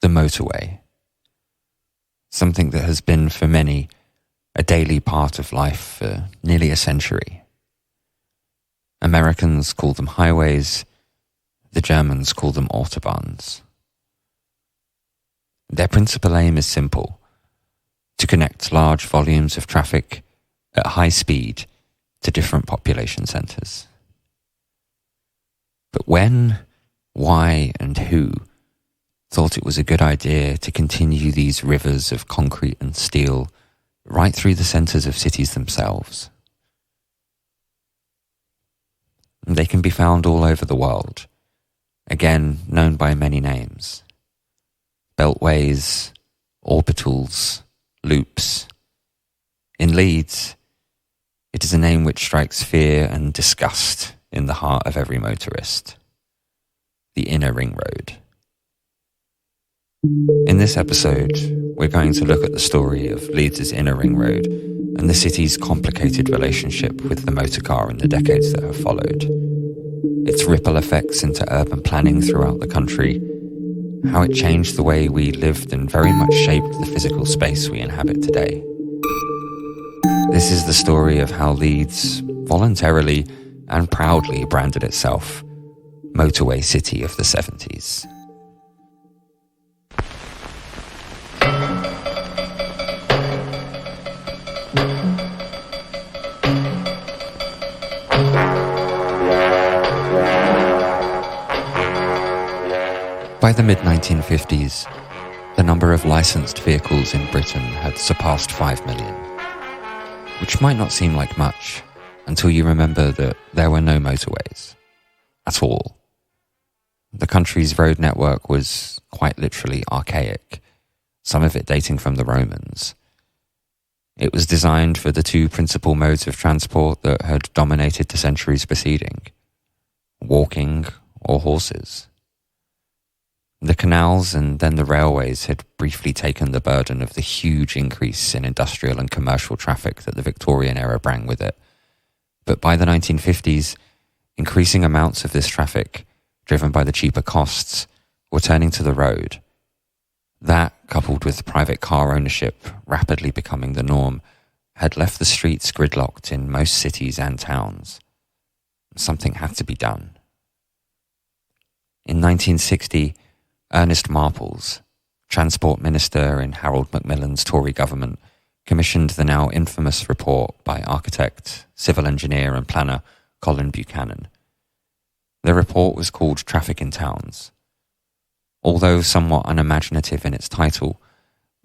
the motorway. Something that has been for many a daily part of life for nearly a century. Americans call them highways, the Germans call them autobahns. Their principal aim is simple: to connect large volumes of traffic at high speed to different population centres. But when, why, and who thought it was a good idea to continue these rivers of concrete and steel right through the centres of cities themselves? They can be found all over the world, again known by many names: beltways, orbitals, loops. In Leeds, it is a name which strikes fear and disgust in the heart of every motorist: the inner ring road. In this episode, we're going to look at the story of Leeds' inner ring road and the city's complicated relationship with the motorcar in the decades that have followed, its ripple effects into urban planning throughout the country, how it changed the way we lived and very much shaped the physical space we inhabit today. This is the story of how Leeds voluntarily and proudly branded itself Motorway City of the 70's. By the mid-1950s, the number of licensed vehicles in Britain had surpassed 5 million, which might not seem like much until you remember that there were no motorways at all. The country's road network was quite literally archaic, some of it dating from the Romans. It was designed for the two principal modes of transport that had dominated the centuries preceding: walking or horses. The canals and then the railways had briefly taken the burden of the huge increase in industrial and commercial traffic that the Victorian era brought with it. But by the 1950s, increasing amounts of this traffic, driven by the cheaper costs, were turning to the road. That, coupled with private car ownership rapidly becoming the norm, had left the streets gridlocked in most cities and towns. Something had to be done. In 1960, Ernest Marples, Transport Minister in Harold Macmillan's Tory government, commissioned the now infamous report by architect, civil engineer and planner Colin Buchanan. The report was called Traffic in Towns. Although somewhat unimaginative in its title,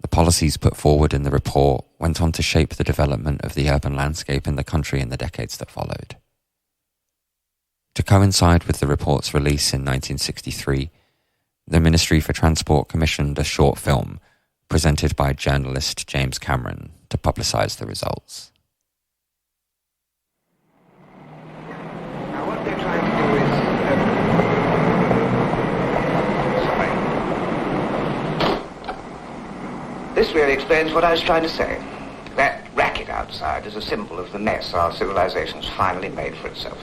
the policies put forward in the report went on to shape the development of the urban landscape in the country in the decades that followed. To coincide with the report's release in 1963, the Ministry for Transport commissioned a short film presented by journalist James Cameron to publicise the results. Now what they're trying to do is... Sorry. This really explains what I was trying to say. That racket outside is a symbol of the mess our civilization's finally made for itself.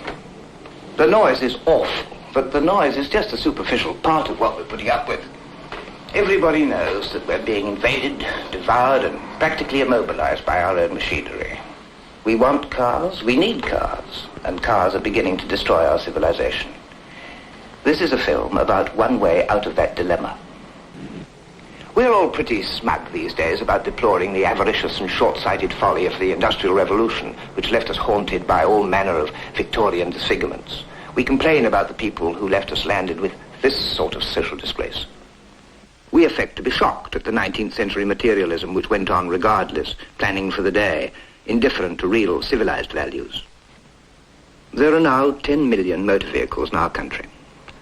The noise is awful, but the noise is just a superficial part of what we're putting up with. Everybody knows that we're being invaded, devoured, and practically immobilized by our own machinery. We want cars, we need cars, and cars are beginning to destroy our civilization. This is a film about one way out of that dilemma. We're all pretty smug these days about deploring the avaricious and short-sighted folly of the Industrial Revolution, which left us haunted by all manner of Victorian disfigurements. We complain about the people who left us landed with this sort of social disgrace. We affect to be shocked at the 19th century materialism which went on regardless, planning for the day, indifferent to real civilized values. There are now 10 million motor vehicles in our country.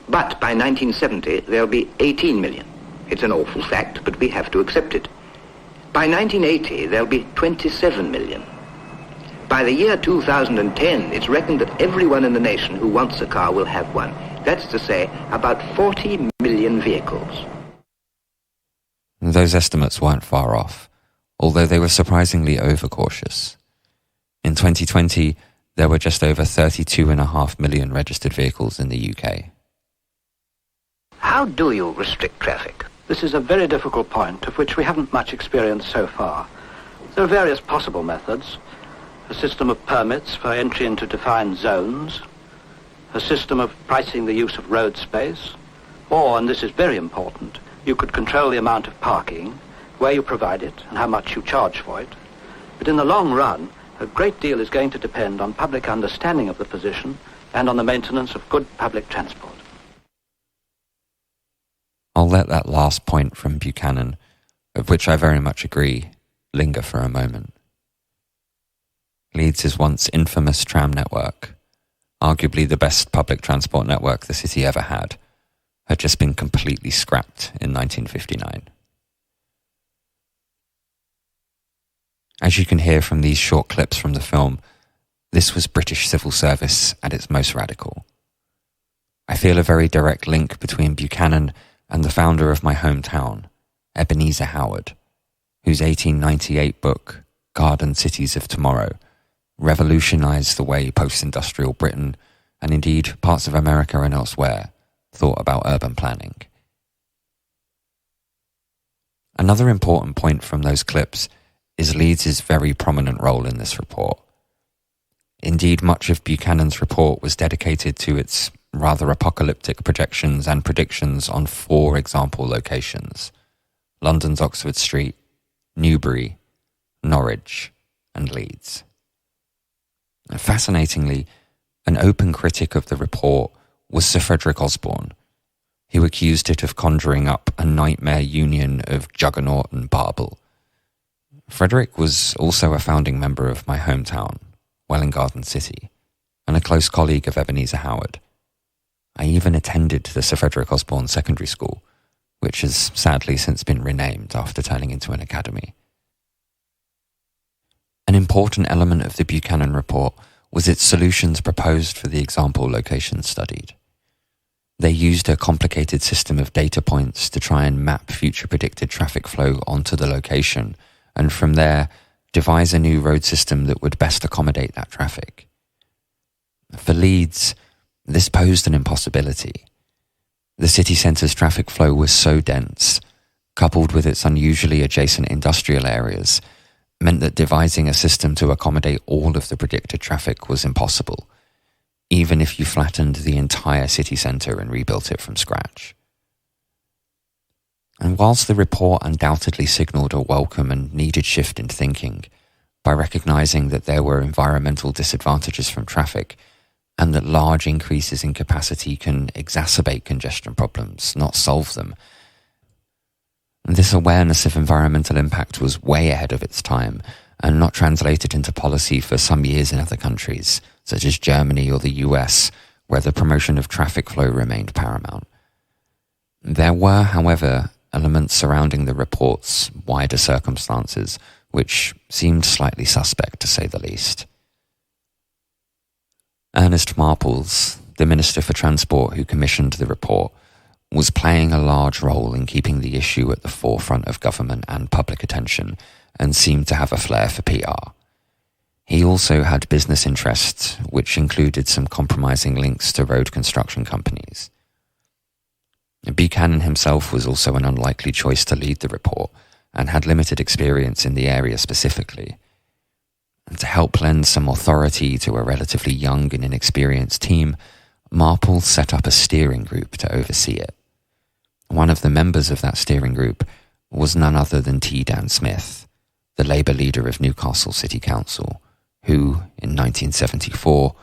But by 1970, there'll be 18 million. It's an awful fact, but we have to accept it. By 1980, there'll be 27 million. By the year 2010, it's reckoned that everyone in the nation who wants a car will have one. That's to say, about 40 million vehicles. Those estimates weren't far off, although they were surprisingly overcautious. In 2020, there were just over 32.5 million registered vehicles in the UK. How do you restrict traffic? This is a very difficult point of which we haven't much experience so far. There are various possible methods. A system of permits for entry into defined zones, a system of pricing the use of road space, or, and this is very important, you could control the amount of parking, where you provide it, and how much you charge for it. But in the long run, a great deal is going to depend on public understanding of the position and on the maintenance of good public transport. I'll let that last point from Buchanan, of which I very much agree, linger for a moment. Leeds' once infamous tram network, arguably the best public transport network the city ever had just been completely scrapped in 1959. As you can hear from these short clips from the film, this was British civil service at its most radical. I feel a very direct link between Buchanan and the founder of my hometown, Ebenezer Howard, whose 1898 book, Garden Cities of Tomorrow, revolutionized the way post-industrial Britain, and indeed parts of America and elsewhere, thought about urban planning. Another important point from those clips is Leeds' very prominent role in this report. Indeed, much of Buchanan's report was dedicated to its rather apocalyptic projections and predictions on 4 example locations: London's Oxford Street, Newbury, Norwich, and Leeds. Fascinatingly, an open critic of the report was Sir Frederick Osborne, who accused it of conjuring up a nightmare union of Juggernaut and Babel. Frederick was also a founding member of my hometown, Welwyn Garden City, and a close colleague of Ebenezer Howard. I even attended the Sir Frederick Osborne Secondary School, which has sadly since been renamed after turning into an academy. An important element of the Buchanan report was its solutions proposed for the example locations studied. They used a complicated system of data points to try and map future predicted traffic flow onto the location, and from there, devise a new road system that would best accommodate that traffic. For Leeds, this posed an impossibility. The city centre's traffic flow was so dense, coupled with its unusually adjacent industrial areas, meant that devising a system to accommodate all of the predicted traffic was impossible, even if you flattened the entire city centre and rebuilt it from scratch. And whilst the report undoubtedly signalled a welcome and needed shift in thinking, by recognising that there were environmental disadvantages from traffic, and that large increases in capacity can exacerbate congestion problems, not solve them, this awareness of environmental impact was way ahead of its time and not translated into policy for some years in other countries, such as Germany or the US, where the promotion of traffic flow remained paramount. There were, however, elements surrounding the report's wider circumstances which seemed slightly suspect, to say the least. Ernest Marples, the Minister for Transport who commissioned the report, was playing a large role in keeping the issue at the forefront of government and public attention, and seemed to have a flair for PR. He also had business interests, which included some compromising links to road construction companies. Buchanan himself was also an unlikely choice to lead the report, and had limited experience in the area specifically. And to help lend some authority to a relatively young and inexperienced team, Marples set up a steering group to oversee it. One of the members of that steering group was none other than T. Dan Smith, the Labour leader of Newcastle City Council, who, in 1974,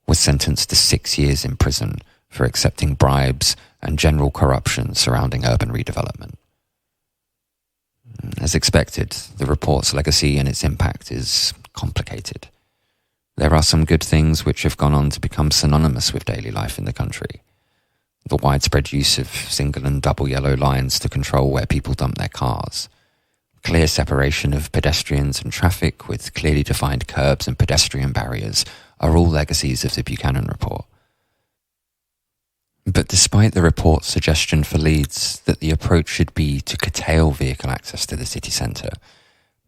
was sentenced to 6 years in prison for accepting bribes and general corruption surrounding urban redevelopment. As expected, the report's legacy and its impact is complicated. There are some good things which have gone on to become synonymous with daily life in the country. The widespread use of single and double yellow lines to control where people dump their cars. Clear separation of pedestrians and traffic with clearly defined curbs and pedestrian barriers are all legacies of the Buchanan report. But despite the report's suggestion for Leeds that the approach should be to curtail vehicle access to the city centre,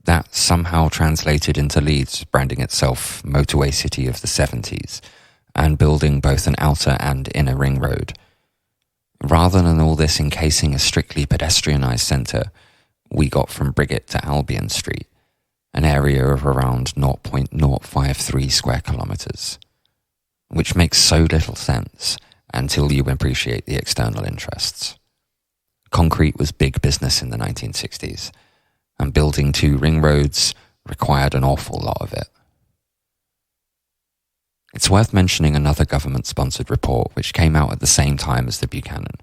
that somehow translated into Leeds branding itself Motorway City of the 70's and building both an outer and inner ring road. Rather than all this encasing a strictly pedestrianised centre, we got from Briggate to Albion Street, an area of around 0.053 square kilometres, which makes so little sense until you appreciate the external interests. Concrete was big business in the 1960s, and building 2 ring roads required an awful lot of it. It's worth mentioning another government-sponsored report which came out at the same time as the Buchanan,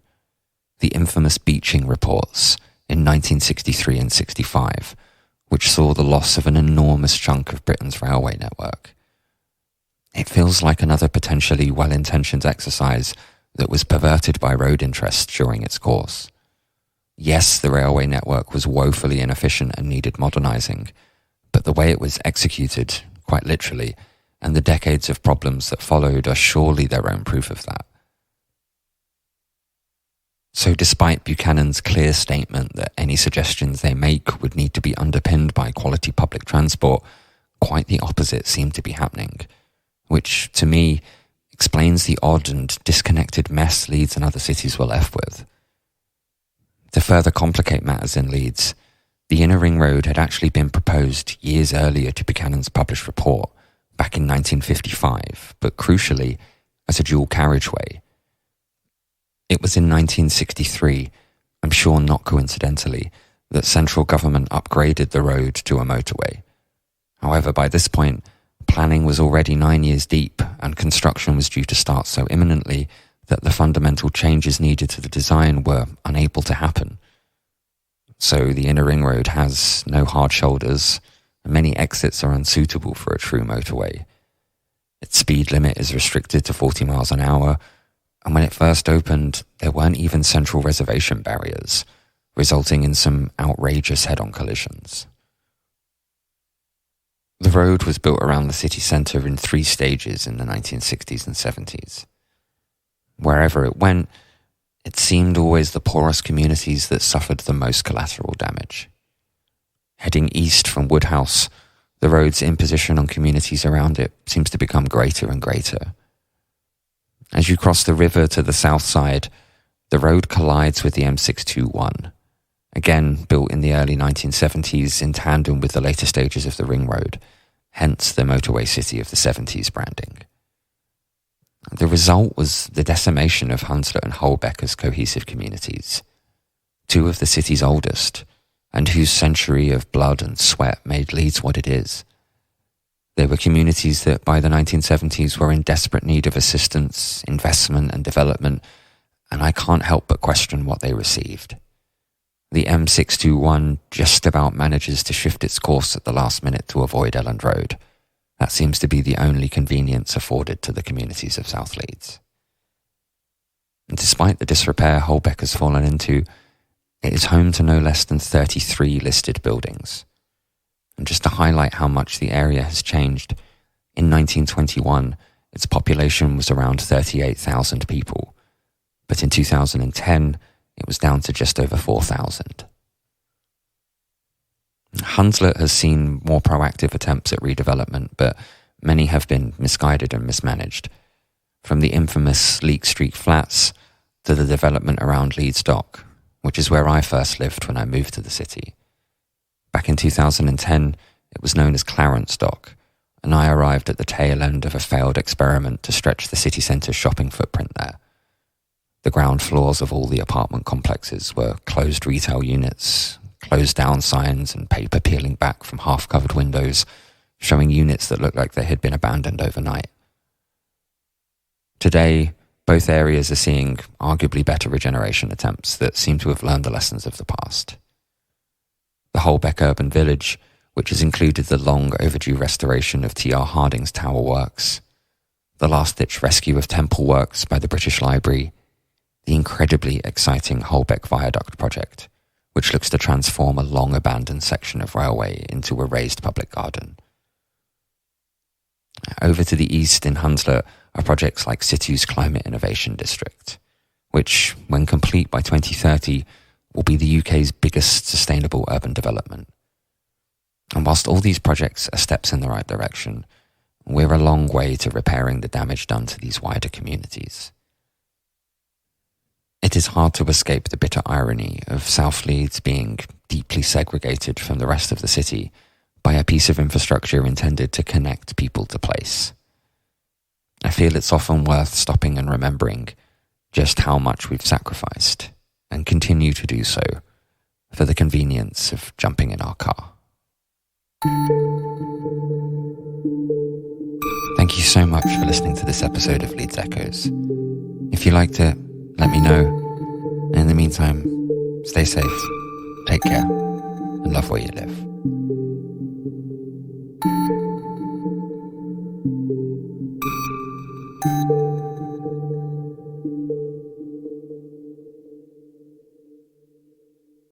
the infamous Beeching reports in 1963 and 65, which saw the loss of an enormous chunk of Britain's railway network. It feels like another potentially well-intentioned exercise that was perverted by road interests during its course. Yes, the railway network was woefully inefficient and needed modernising, but the way it was executed, quite literally, and the decades of problems that followed are surely their own proof of that. So despite Buchanan's clear statement that any suggestions they make would need to be underpinned by quality public transport, quite the opposite seemed to be happening, which, to me, explains the odd and disconnected mess Leeds and other cities were left with. To further complicate matters in Leeds, the Inner Ring Road had actually been proposed years earlier to Buchanan's published report, back in 1955, but crucially, as a dual carriageway. It was in 1963, I'm sure not coincidentally, that central government upgraded the road to a motorway. However, by this point, planning was already 9 years deep, and construction was due to start so imminently that the fundamental changes needed to the design were unable to happen. So the Inner Ring Road has no hard shoulders, and many exits are unsuitable for a true motorway. Its speed limit is restricted to 40 miles an hour, and when it first opened, there weren't even central reservation barriers, resulting in some outrageous head-on collisions. The road was built around the city centre in 3 stages in the 1960s and 70s. Wherever it went, it seemed always the poorest communities that suffered the most collateral damage. Heading east from Woodhouse, the road's imposition on communities around it seems to become greater and greater. As you cross the river to the south side, the road collides with the M621, again built in the early 1970s in tandem with the later stages of the Ring Road, hence the Motorway City of the 70s branding. The result was the decimation of Hunslet and Holbeck as cohesive communities, 2 of the city's oldest, and whose century of blood and sweat made Leeds what it is. They were communities that by the 1970s were in desperate need of assistance, investment and development, and I can't help but question what they received. The M621 just about manages to shift its course at the last minute to avoid Elland Road. That seems to be the only convenience afforded to the communities of South Leeds. And despite the disrepair Holbeck has fallen into, it is home to no less than 33 listed buildings. And just to highlight how much the area has changed, in 1921, its population was around 38,000 people, but in 2010, it was down to just over 4,000. Hunslet has seen more proactive attempts at redevelopment, but many have been misguided and mismanaged, from the infamous Leek Street flats to the development around Leeds Dock, which is where I first lived when I moved to the city. Back in 2010, it was known as Clarence Dock, and I arrived at the tail end of a failed experiment to stretch the city centre's shopping footprint there. The ground floors of all the apartment complexes were closed retail units, closed down signs and paper peeling back from half-covered windows, showing units that looked like they had been abandoned overnight. Today, both areas are seeing arguably better regeneration attempts that seem to have learned the lessons of the past. The Holbeck Urban Village, which has included the long overdue restoration of T.R. Harding's Tower Works, the last-ditch rescue of Temple Works by the British Library, the incredibly exciting Holbeck Viaduct project, which looks to transform a long-abandoned section of railway into a raised public garden. Over to the east in Hunslet are projects like Situ's Climate Innovation District, which, when complete by 2030, will be the UK's biggest sustainable urban development. And whilst all these projects are steps in the right direction, we're a long way to repairing the damage done to these wider communities. It is hard to escape the bitter irony of South Leeds being deeply segregated from the rest of the city by a piece of infrastructure intended to connect people to place. I feel it's often worth stopping and remembering just how much we've sacrificed, and continue to do so, for the convenience of jumping in our car. Thank you so much for listening to this episode of Leeds Echoes. If you liked it, let me know. And in the meantime, stay safe, take care, and love where you live.